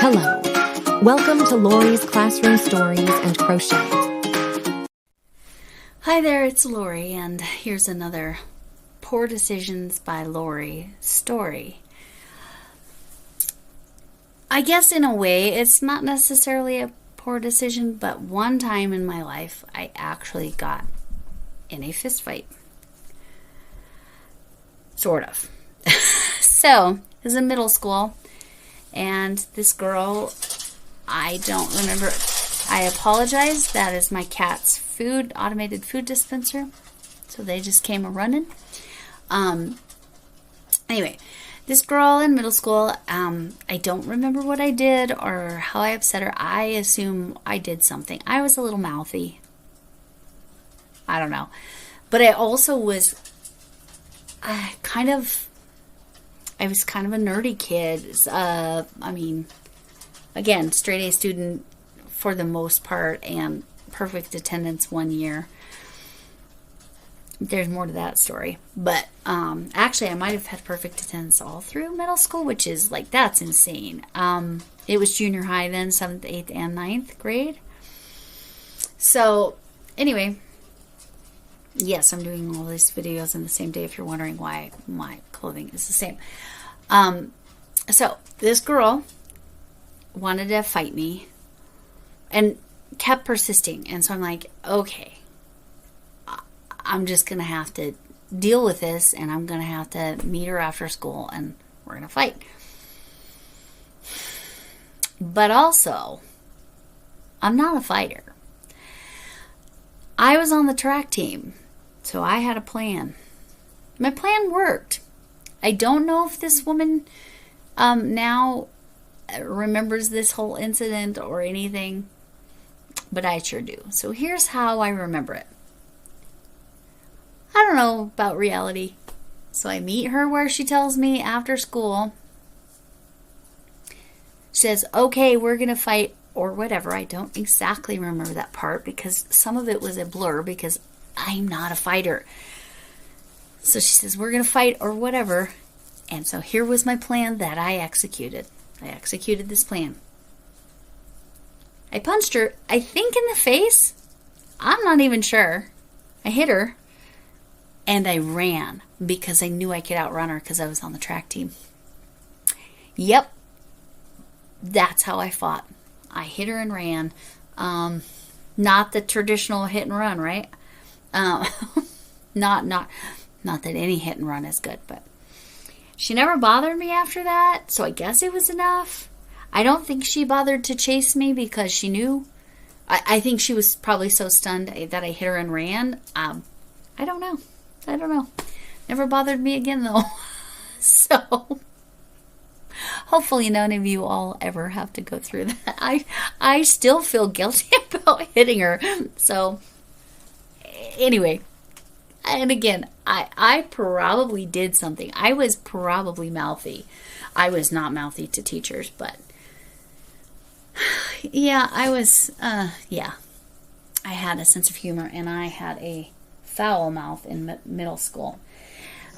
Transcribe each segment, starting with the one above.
Hello. Welcome to Lori's Classroom Stories and Crochet. Hi there, it's Lori, and here's another Poor Decisions by Lori story. I guess in a way it's not necessarily a poor decision, but one time in my life I actually got in a fist fight. Sort of. So, it was in middle school, and this girl, I don't remember. I apologize. That is my cat's automated food dispenser. So they just came a-running. Anyway, this girl in middle school, I don't remember what I did or how I upset her. I assume I did something. I was a little mouthy. I don't know. But I also was kind of a nerdy kid. Again, straight A student for the most part and perfect attendance one year. There's more to that story. But actually, I might have had perfect attendance all through middle school, which is that's insane. It was junior high then, 7th, 8th, and 9th grade. So, anyway, yes, I'm doing all these videos in the same day if you're wondering why my clothing is the same. So, this girl wanted to fight me and kept persisting. And so I'm like, okay, I'm just going to have to deal with this, and I'm going to have to meet her after school, and we're going to fight. But also, I'm not a fighter. I was on the track team, so I had a plan. My plan worked. I don't know if this woman now remembers this whole incident or anything, but I sure do. So here's how I remember it. I don't know about reality. So I meet her where she tells me after school. She says, okay, we're going to fight or whatever. I don't exactly remember that part because some of it was a blur because I'm not a fighter. So she says, we're going to fight or whatever. And so here was my plan that I executed. I executed this plan. I punched her, I think in the face. I'm not even sure. I hit her. And I ran because I knew I could outrun her because I was on the track team. Yep. That's how I fought. I hit her and ran. Not the traditional hit and run, right? Not that any hit and run is good, but she never bothered me after that, so I guess it was enough. I don't think she bothered to chase me because she knew. I think she was probably so stunned that I hit her and ran. I don't know. Never bothered me again, though. So, hopefully none of you all ever have to go through that. I still feel guilty about hitting her. So, anyway. And again, I probably did something. I was probably mouthy. I was not mouthy to teachers, but yeah, I was, I had a sense of humor, and I had a foul mouth in middle school.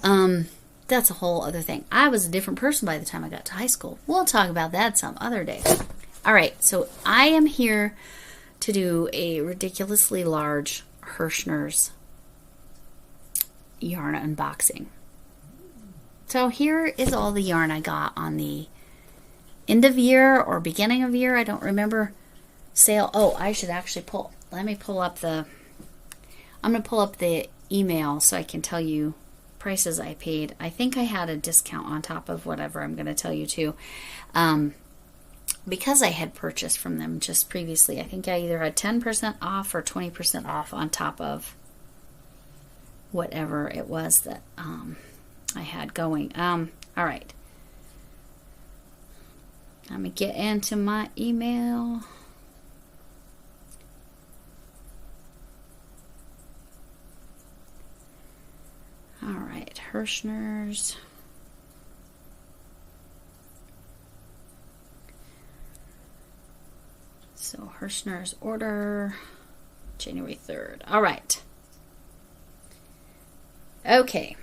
That's a whole other thing. I was a different person by the time I got to high school. We'll talk about that some other day. All right, so I am here to do a ridiculously large Herrschners yarn unboxing. So here is all the yarn I got on the end of year or beginning of year, I don't remember, sale. Oh, I should actually I'm going to pull up the email so I can tell you prices I paid. I think I had a discount on top of whatever I'm going to tell you too. Because I had purchased from them just previously. I think I either had 10% off or 20% off on top of whatever it was that I had going. All right. Let me get into my email. All right, Herrschners. So Herrschners order January 3rd. All right. Okay.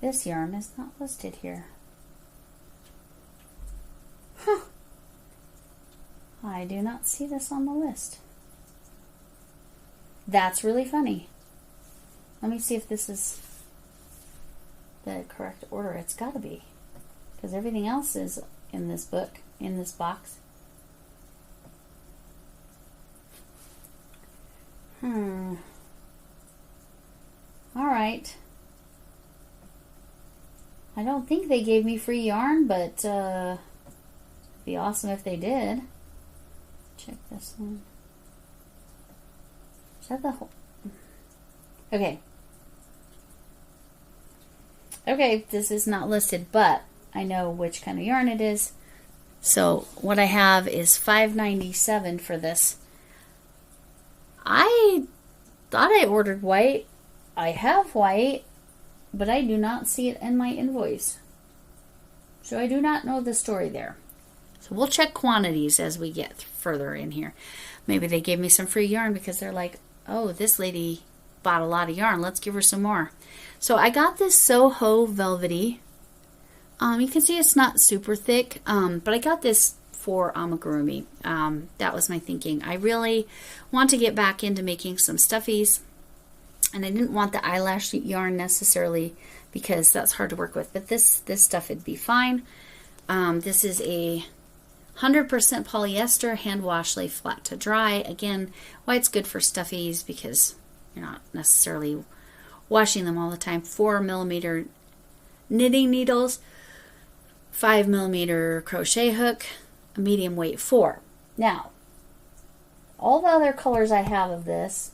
This yarn is not listed here. Huh. I do not see this on the list. That's really funny. Let me see if this is the correct order. It's got to be, because everything else is in this book, in this box. All right. I don't think they gave me free yarn, but it'd be awesome if they did. Check this one. Is that the whole? Okay. Okay, this is not listed, but I know which kind of yarn it is. So what I have is $5.97 for this. I thought I ordered white. I have white, but I do not see it in my invoice. So I do not know the story there. So we'll check quantities as we get further in here. Maybe they gave me some free yarn because they're like, oh, this lady bought a lot of yarn. Let's give her some more. So I got this Soho Velvety. You can see it's not super thick, but I got this for amigurumi. That was my thinking. I really want to get back into making some stuffies, and I didn't want the eyelash yarn necessarily because that's hard to work with, but this stuff would be fine. This is a 100% polyester hand wash, lay flat to dry. Again, why it's good for stuffies because you're not necessarily washing them all the time. 4mm knitting needles, 5mm crochet hook, a medium weight 4. Now, all the other colors I have of this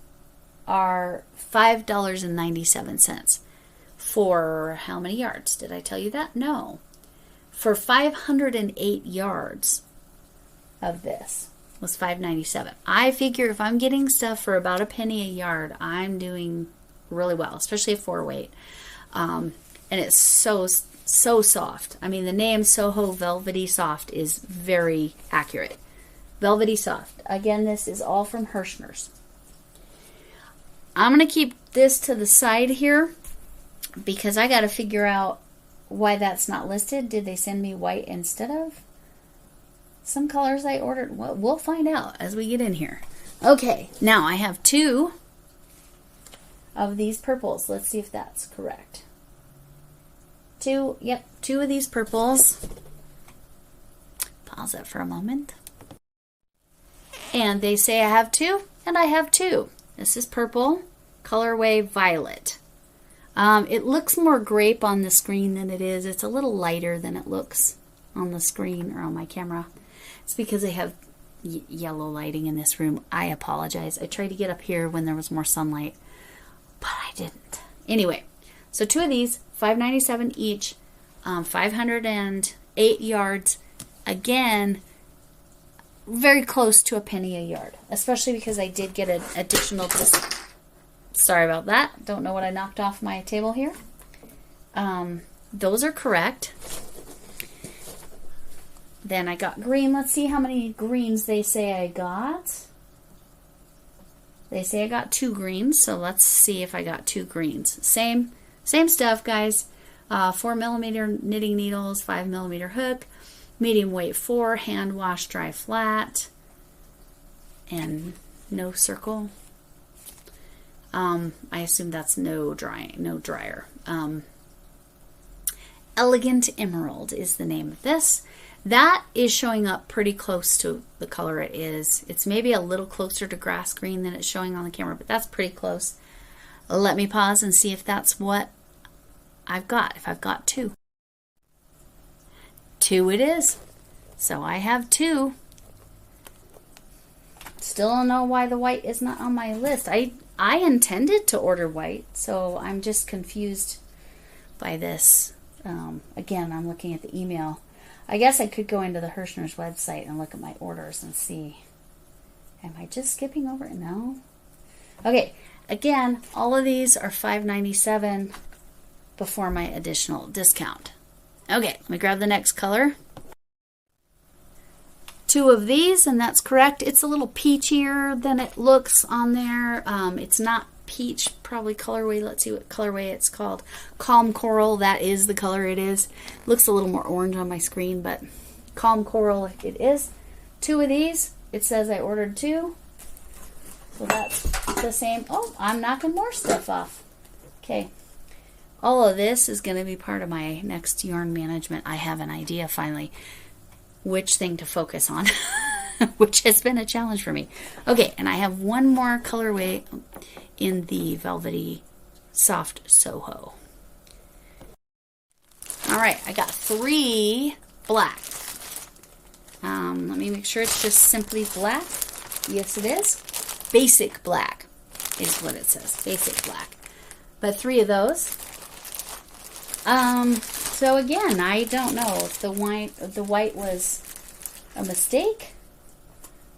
are $5.97. For how many yards? Did I tell you that? No. For 508 yards of this was $5.97. I figure if I'm getting stuff for about a penny a yard, I'm doing really well, especially a 4-weight. And it's so soft. I mean, the name Soho Velvety Soft is very accurate. Velvety Soft. Again, this is all from Herrschners. I'm going to keep this to the side here because I got to figure out why that's not listed. Did they send me white instead of some colors I ordered? Well, we'll find out as we get in here. Okay, now I have 2 of these purples. Let's see if that's correct. 2 of these purples. Pause it for a moment. And they say I have 2, and I have 2. This is purple, colorway violet. It looks more grape on the screen than it is. It's a little lighter than it looks on the screen or on my camera. It's because I have yellow lighting in this room. I apologize. I tried to get up here when there was more sunlight, but I didn't. Anyway, so 2 of these, $5.97 each, 508 yards. Again, very close to a penny a yard, especially because I did get an additional discount. Sorry about that. Don't know what I knocked off my table here. Those are correct. Then I got green. Let's see how many greens they say I got. They say I got 2 greens, so let's see if I got 2 greens. Same stuff, guys. 4mm knitting needles, 5mm hook, medium weight 4, hand wash, dry flat, and no circle. I assume that's no dryer. Elegant Emerald is the name of this. That is showing up pretty close to the color it is. It's maybe a little closer to grass green than it's showing on the camera, but that's pretty close. Let me pause and see if that's what I've got. If I've got 2. 2 it is. So I have 2. Still don't know why the white is not on my list. I intended to order white, so I'm just confused by this. Again, I'm looking at the email. I guess I could go into the Herrschners website and look at my orders and see. Am I just skipping over it? No. Okay, again, all of these are $5.97 before my additional discount. Okay, let me grab the next color. 2 of these, and that's correct. It's a little peachier than it looks on there. It's not peach, probably colorway. Let's see what colorway it's called. Calm Coral, that is the color it is. Looks a little more orange on my screen, but Calm Coral it is. 2 of these. It says I ordered 2. So that's the same. Oh, I'm knocking more stuff off. Okay. All of this is going to be part of my next yarn management. I have an idea finally which thing to focus on, which has been a challenge for me. Okay, and I have one more colorway in the velvety soft Soho. All right, I got 3 black. Let me make sure it's just simply black. Yes, it is. Basic black is what it says. Basic black. But 3 of those. So again, I don't know if the white was a mistake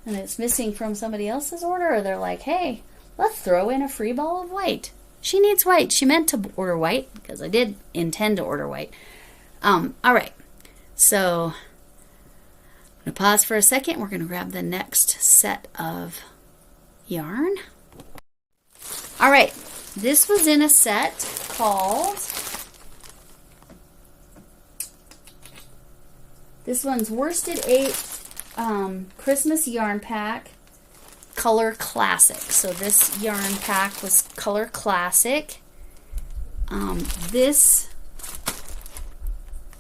and it's missing from somebody else's order, or they're like, hey, let's throw in a free ball of white. She needs white. She meant to order white because I did intend to order white. All right. So I'm going to pause for a second. We're going to grab the next set of yarn. All right. This was in a set called, this one's Worsted 8 Christmas Yarn Pack Color Classic. So this yarn pack was Color Classic. This,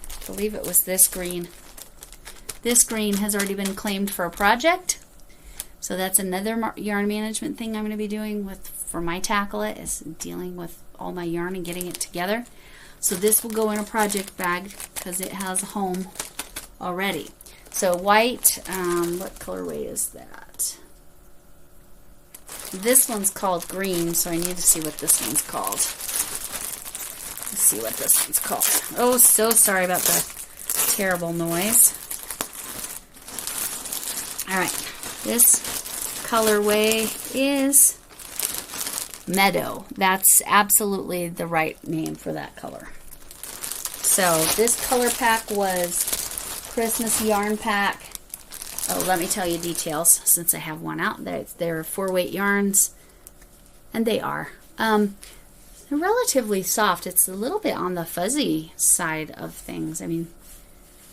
I believe it was this green. This green has already been claimed for a project. So that's another yarn management thing I'm going to be doing for my Tackle-It, is dealing with all my yarn and getting it together. So this will go in a project bag because it has a home already. So white, what colorway is that? This one's called green, so I need to see what this one's called. Let's see what this one's called. Oh, so sorry about the terrible noise. All right, this colorway is Meadow. That's absolutely the right name for that color. So this color pack was Christmas Yarn Pack. Oh, let me tell you details since I have one out. They're 4-weight yarns, and they are. They're relatively soft. It's a little bit on the fuzzy side of things. I mean,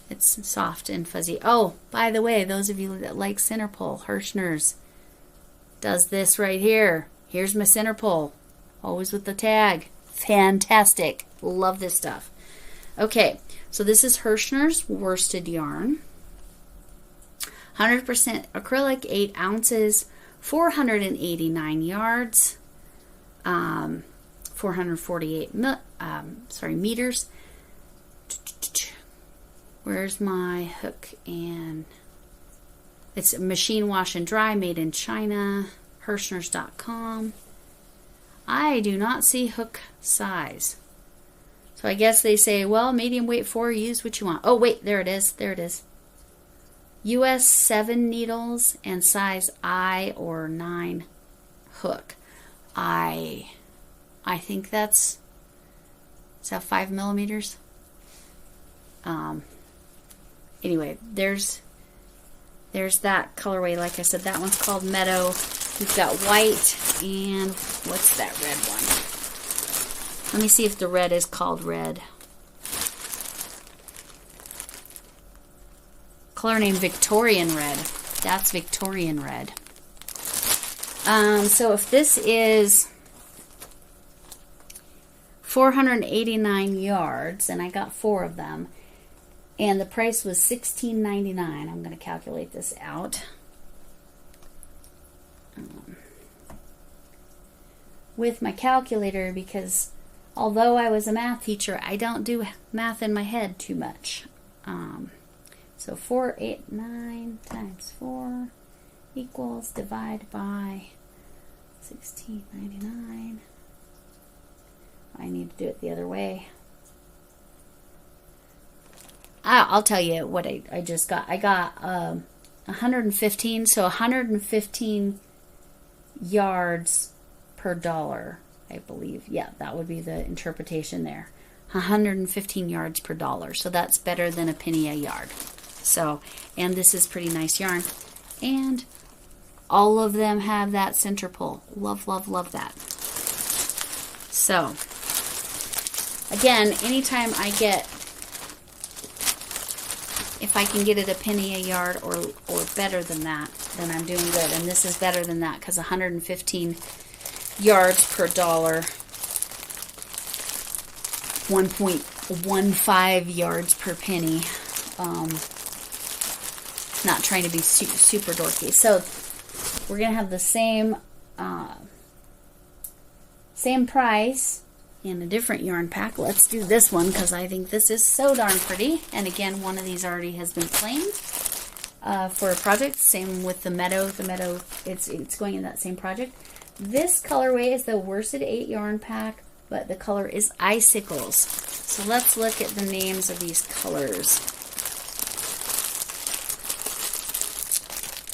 it's soft and fuzzy. Oh, by the way, those of you that like center pole, Herrschners does this right here. Here's my center pole, always with the tag. Fantastic. Love this stuff. Okay, so this is Herrschners worsted yarn. 100% acrylic, 8 ounces, 489 yards, 448 meters. Where's my hook? And it's machine wash and dry, made in China, Herrschners.com. I do not see hook size. So I guess they say, well, medium weight 4, use what you want. Oh, wait, there it is. There it is. US 7 needles and size I or 9 hook. I think that's, is that 5 millimeters? Anyway, there's that colorway. Like I said, that one's called Meadow. We've got white and what's that red one? Let me see if the red is called red. Color name Victorian Red. That's Victorian Red. So if this is 489 yards, and I got 4 of them, and the price was $16.99. I'm going to calculate this out. With my calculator, because although I was a math teacher, I don't do math in my head too much. So 489 times 4 equals, divide by $16.99. I need to do it the other way. I'll tell you what I just got. I got 115, so 115 yards per dollar, I believe. Yeah, that would be the interpretation there. 115 yards per dollar. So that's better than a penny a yard. So, and this is pretty nice yarn. And all of them have that center pull. Love, love, love that. So, again, anytime I get, if I can get it a penny a yard or better than that, then I'm doing good. And this is better than that because 115 yards per dollar, 1.15 yards per penny. Not trying to be super dorky. So we're going to have the same price in a different yarn pack. Let's do this one because I think this is so darn pretty. And again, one of these already has been claimed for a project. Same with the meadow. The meadow, it's going in that same project. This colorway is the worsted 8 yarn pack, but the color is icicles. So let's look at the names of these colors.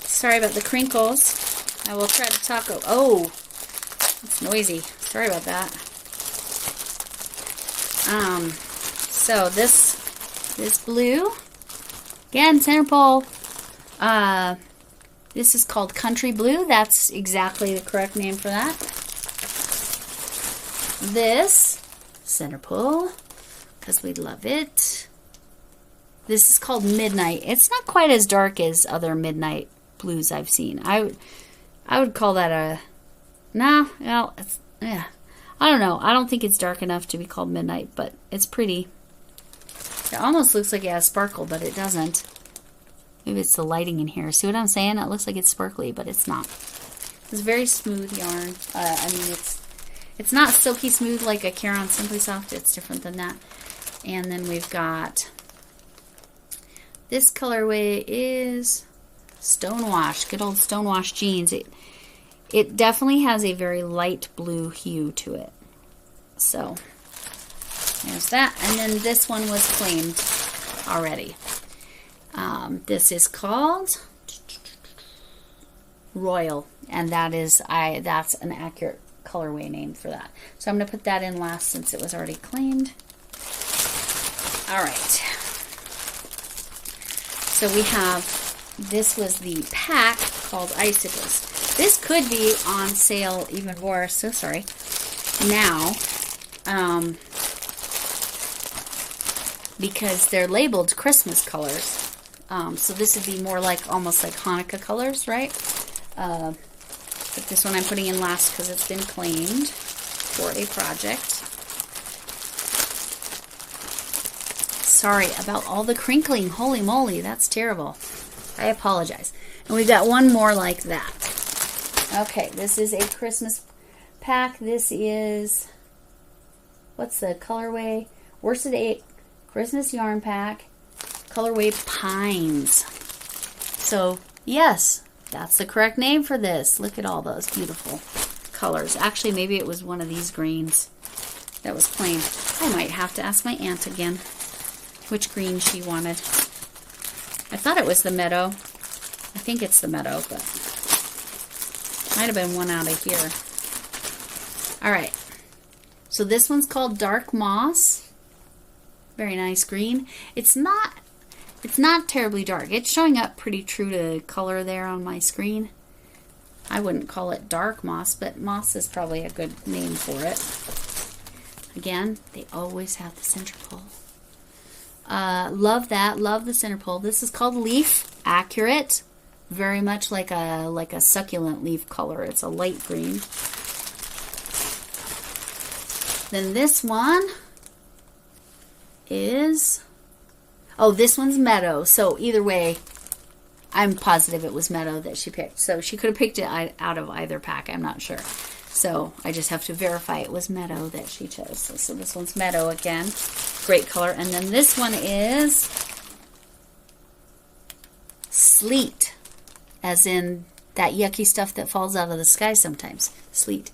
Sorry about the crinkles. I will try to talk. Oh, it's noisy. Sorry about that. So this blue, again, center pole. This is called Country Blue. That's exactly the correct name for that. This, center pole, because we love it. This is called Midnight. It's not quite as dark as other midnight blues I've seen. I would call that a, no, it's, yeah. I don't know. I don't think it's dark enough to be called Midnight, but it's pretty. It almost looks like it has sparkle, but it doesn't. Maybe it's the lighting in here. See what I'm saying? It looks like it's sparkly, but it's not. It's very smooth yarn. I mean, it's not silky smooth like a Caron Simply Soft. It's different than that. And then we've got, this colorway is Stonewash. Good old Stonewash jeans. It definitely has a very light blue hue to it. So, there's that. And then this one was claimed already. This is called Royal, and that's an accurate colorway name for that. So I'm going to put that in last since it was already claimed. All right. So we have, this was the pack called Icicles. This could be on sale even more, so sorry, now, because they're labeled Christmas colors. So this would be more like, almost like Hanukkah colors, right? But this one I'm putting in last because it's been claimed for a project. Sorry about all the crinkling. Holy moly, that's terrible. I apologize. And we've got one more like that. Okay, this is a Christmas pack. This is, what's the colorway? Worsted 8 Christmas yarn pack. Colorway Pines. So, yes, that's the correct name for this. Look at all those beautiful colors. Actually, maybe it was one of these greens that was claimed. I might have to ask my aunt again which green she wanted. I thought it was the meadow. I think it's the meadow, but might have been one out of here. Alright. So this one's called Dark Moss. Very nice green. It's not terribly dark. It's showing up pretty true to color there on my screen. I wouldn't call it dark moss, but moss is probably a good name for it. Again, they always have the center pole. Love that. Love the center pole. This is called Leaf. Accurate. Very much like a succulent leaf color. It's a light green. Then this one is, oh, this one's Meadow. So either way, I'm positive it was Meadow that she picked. So she could have picked it out of either pack. I'm not sure. So I just have to verify it was Meadow that she chose. So this one's Meadow again. Great color. And then this one is Sleet, as in that yucky stuff that falls out of the sky sometimes. Sleet.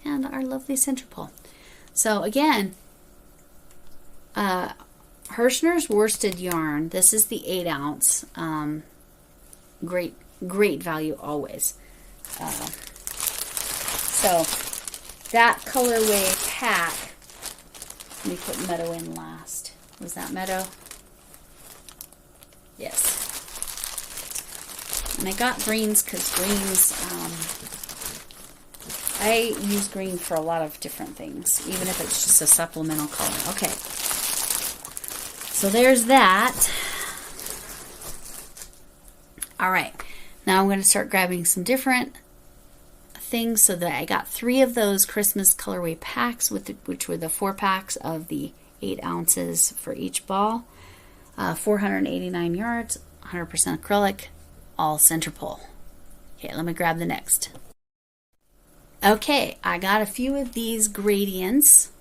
And our lovely center pole. So again, Herrschners worsted yarn. This is the 8 ounce. Great value always. So that colorway pack. Let me put Meadow in last. Was that Meadow? Yes. And I got greens because greens I use green for a lot of different things, even if it's just a supplemental color. Okay. So there's that. All right. Now I'm going to start grabbing some different things so that I got 3 of those Christmas colorway packs, which were the 4 packs of the 8 ounces for each ball. 489 yards, 100% acrylic, all center pole. Okay, let me grab the next. Okay, I got a few of these gradients,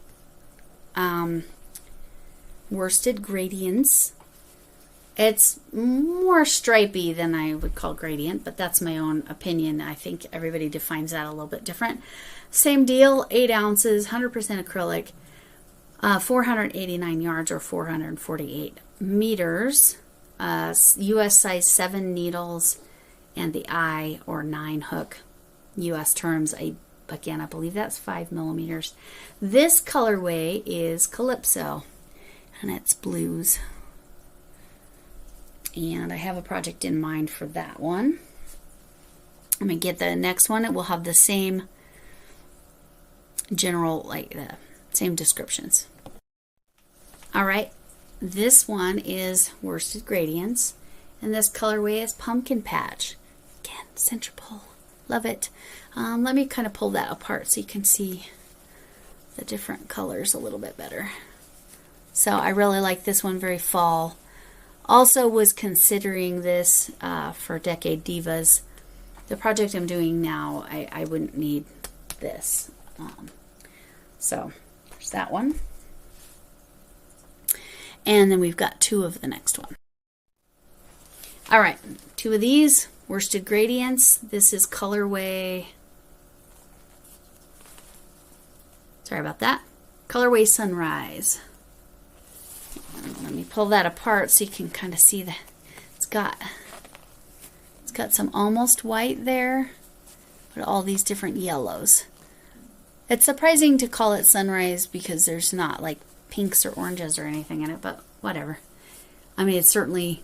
worsted gradients. It's more stripy than I would call gradient, but that's my own opinion. I think everybody defines that a little bit different. Same deal, 8 ounces, 100% acrylic, 489 yards or 448 meters, US size 7 needles, and the I or 9 hook. US terms, again, I believe that's 5 millimeters. This colorway is Calypso, and it's blues. And I have a project in mind for that one. I'm going to get the next one. It will have the same general, like the same descriptions. All right, this one is worsted gradients, and this colorway is Pumpkin Patch. Again, center pole. Love it. Let me kind of pull that apart so you can see the different colors a little bit better. So I really like this one, very fall. Also was considering this for Decade Divas. The project I'm doing now, I wouldn't need this. So there's that one. And then we've got 2 of the next one. All right, 2 of these worsted gradients. This is colorway, sorry about that, colorway Sunrise. Let me pull that apart so you can kind of see that it's got some almost white there, but all these different yellows. It's surprising to call it Sunrise because there's not like pinks or oranges or anything in it, but whatever. I mean, it's certainly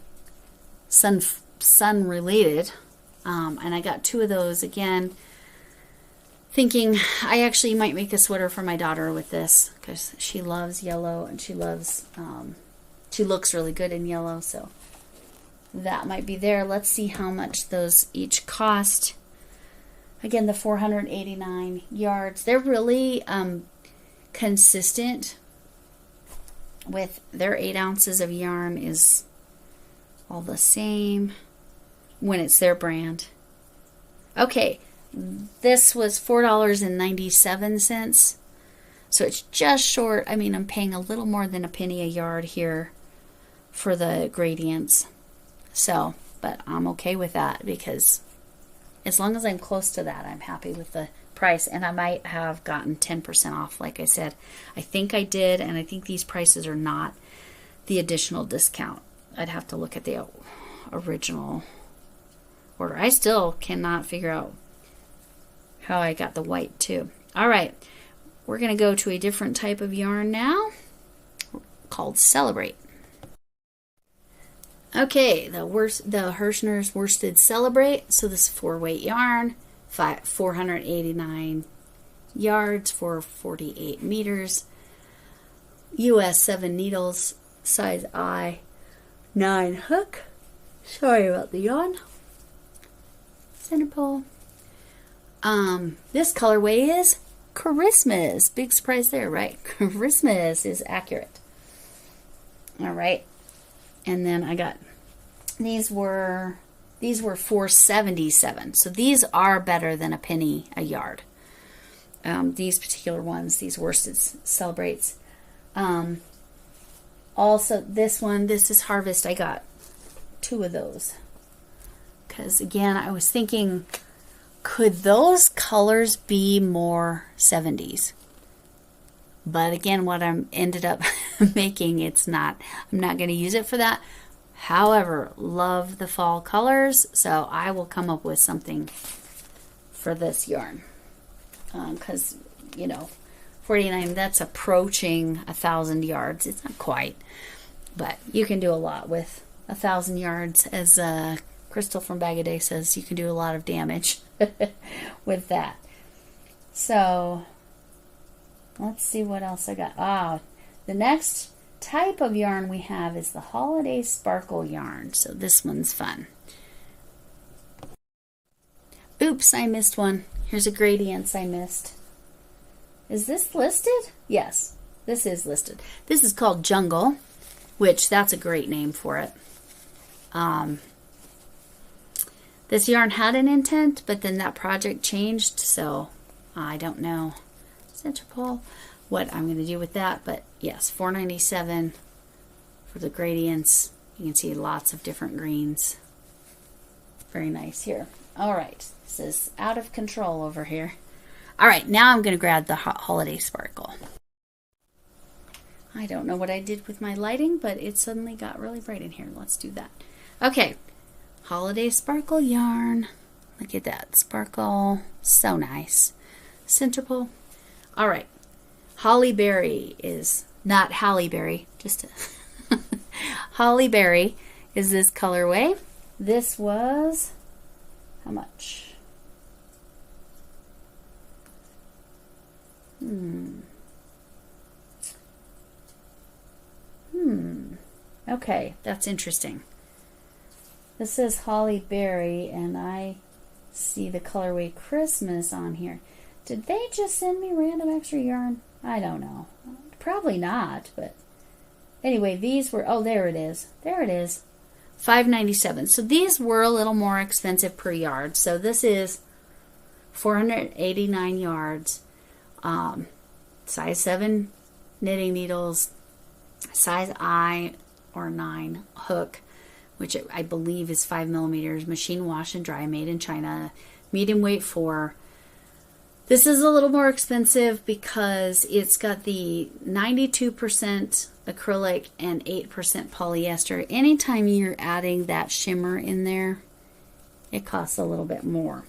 sun related. And I got 2 of those again, thinking I actually might make a sweater for my daughter with this because she loves yellow and she loves she looks really good in yellow, so that might be there. Let's see how much those each cost. Again, the 489 yards. They're really consistent with their 8 ounces of yarn is all the same when it's their brand. Okay, this was $4.97, so it's just short. I mean, I'm paying a little more than a penny a yard here for the gradients. So, but I'm okay with that because as long as I'm close to that, I'm happy with the price. And I might have gotten 10% off, like I said. I think I did, and I think these prices are not the additional discount. I'd have to look at the original order. I still cannot figure out how I got the white too. All right, we're going to go to a different type of yarn now called Celebrate. Okay, the Herrschners Worsted Celebrate. So this is 4-weight yarn, 489 yards for 48 meters. US 7 needles, size I, 9 hook. Sorry about the yawn. Center pole. This colorway is Christmas. Big surprise there, right? Christmas is accurate. All right. And then I got these were $4.77. So these are better than a penny a yard. These particular ones, these worsted celebrates. Also this one, this is Harvest. I got 2 of those. Because again, I was thinking, could those colors be more 70s? But again, what I ended up making, it's not. I'm not going to use it for that. However, love the fall colors, so I will come up with something for this yarn. Because, you know, 49, that's approaching 1,000 yards. It's not quite, but you can do a lot with 1,000 yards. As Crystal from Bag a Day says, you can do a lot of damage with that. So let's see what else I got. The next type of yarn we have is the Holiday Sparkle yarn. So this one's fun. Oops, I missed one. Here's a gradients I missed. Is this listed? Yes, this is listed. This is called Jungle, which that's a great name for it. This yarn had an intent, but then that project changed, so I don't know, Centerpole, what I'm going to do with that. But yes, $4.97 for the gradients. You can see lots of different greens. Very nice here. All right, this is out of control over here. All right, now I'm going to grab the Holiday Sparkle. I don't know what I did with my lighting, but it suddenly got really bright in here. Let's do that. Okay, Holiday Sparkle yarn. Look at that sparkle. So nice. Centerpole. All right, Holly Berry is not Halle Berry, just a Holly Berry is this colorway. This was how much? Okay, that's interesting. This says Holly Berry, and I see the colorway Christmas on here. Did they just send me random extra yarn? I don't know. Probably not, but anyway, these were, oh, there it is. There it is. $5.97. So these were a little more expensive per yard. So this is 489 yards. Size 7 knitting needles, size I or 9 hook, which I believe is 5 millimeters, machine wash and dry, made in China, medium weight 4. This is a little more expensive because it's got the 92% acrylic and 8% polyester. Anytime you're adding that shimmer in there, it costs a little bit more.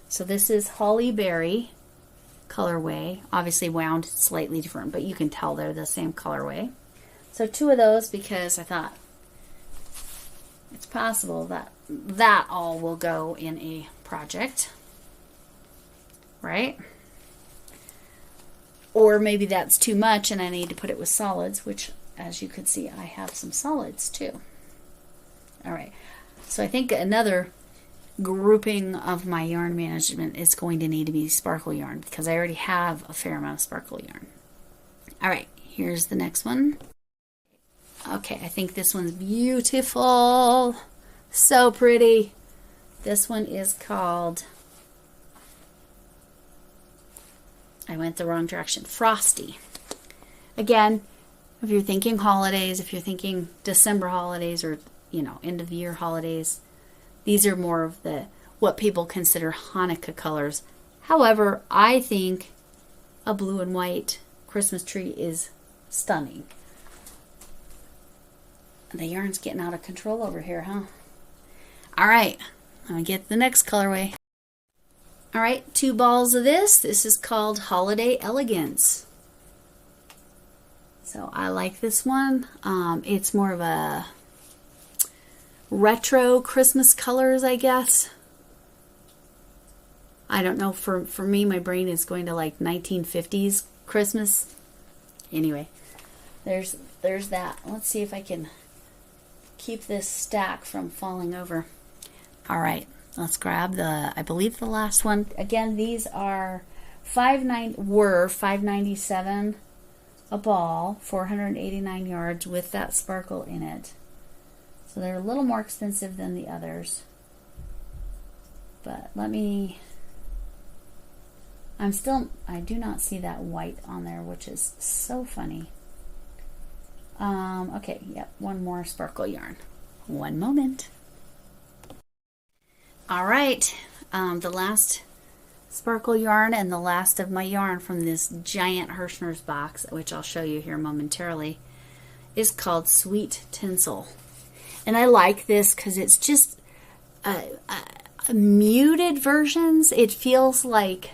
So this is Holly Berry colorway, obviously wound slightly different, but you can tell they're the same colorway. So 2 of those because I thought it's possible that that all will go in a project, right? Or maybe that's too much and I need to put it with solids, which as you can see I have some solids too. All right, so I think another grouping of my yarn management is going to need to be sparkle yarn because I already have a fair amount of sparkle yarn. All right, here's the next one. Okay, I think this one's beautiful. So pretty. This one is called, I went the wrong direction, Frosty. Again, if you're thinking holidays, if you're thinking December holidays or, you know, end of the year holidays, these are more of the what people consider Hanukkah colors. However, I think a blue and white Christmas tree is stunning. The yarn's getting out of control over here, huh? All right, I'm gonna get the next colorway. All right, 2 balls of this. This is called Holiday Elegance. So I like this one. It's more of a retro Christmas colors, I guess. I don't know, for me, my brain is going to like 1950s Christmas. Anyway, there's that. Let's see if I can keep this stack from falling over. All right, let's grab the, I believe the last one. Again, these are $5.97 a ball, 489 yards with that sparkle in it. So they're a little more expensive than the others. But let me, I do not see that white on there, which is so funny. Okay, yep, one more sparkle yarn. One moment. All right, the last sparkle yarn and the last of my yarn from this giant Herrschners box, which I'll show you here momentarily, is called Sweet Tinsil. And I like this because it's just muted versions. It feels like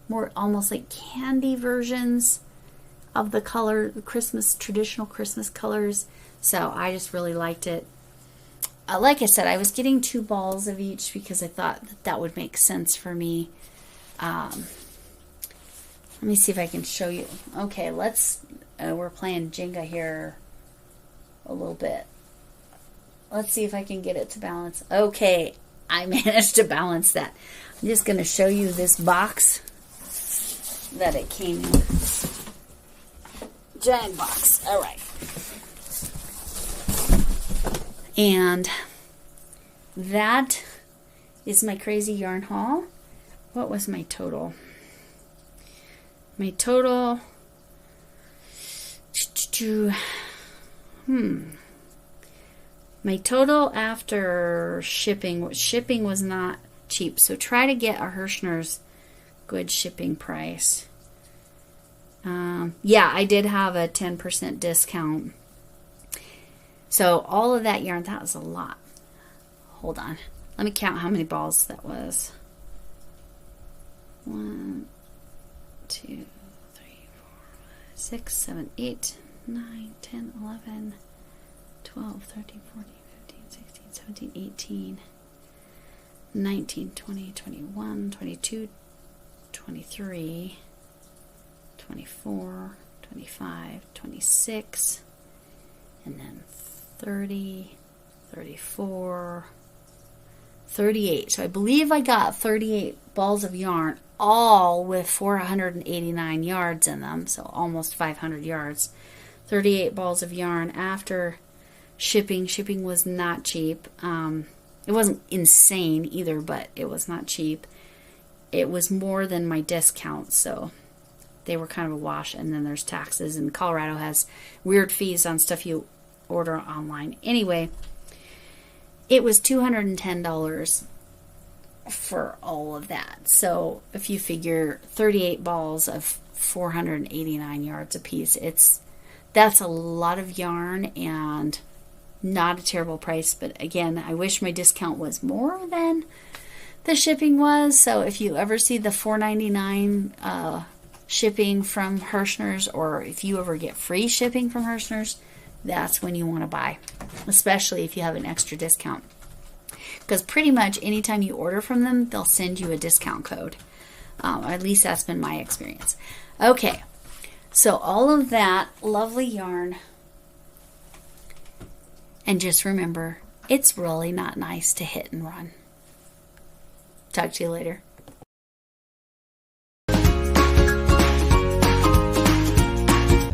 more almost like candy versions of the color, the Christmas, traditional Christmas colors. So I just really liked it. Like I said, I was getting 2 balls of each because I thought that would make sense for me. Let me see if I can show you. Okay, let's, we're playing Jenga here a little bit. Let's see if I can get it to balance. Okay, I managed to balance that. I'm just going to show you this box that it came in. Giant box. All right. And that is my crazy yarn haul. What was my total? My total... My total after shipping was not cheap. So try to get a Herrschners good shipping price. Yeah, I did have a 10% discount. So all of that yarn, that was a lot. Hold on. Let me count how many balls that was. 1, 2, 3, 4, 5, 6, 7, 8, 9, 10, 11, 12, 13, 14, 15, 16, 17, 18, 19, 20, 21, 22, 23, 24, 25, 26, and then 30, 34, 38. So I believe I got 38 balls of yarn, all with 489 yards in them, so almost 500 yards. 38 balls of yarn after shipping. Shipping was not cheap. It wasn't insane either, but it was not cheap. It was more than my discount, so they were kind of a wash. And then there's taxes, and Colorado has weird fees on stuff you order online. Anyway, it was $210 for all of that. So if you figure 38 balls of 489 yards a piece, that's a lot of yarn and not a terrible price. But again, I wish my discount was more than the shipping was. So if you ever see the $4.99 shipping from Herrschners, or if you ever get free shipping from Herrschners, that's when you want to buy, especially if you have an extra discount. Because pretty much anytime you order from them, they'll send you a discount code. At least that's been my experience. Okay, so all of that lovely yarn. And just remember, it's really not nice to hit and run. Talk to you later.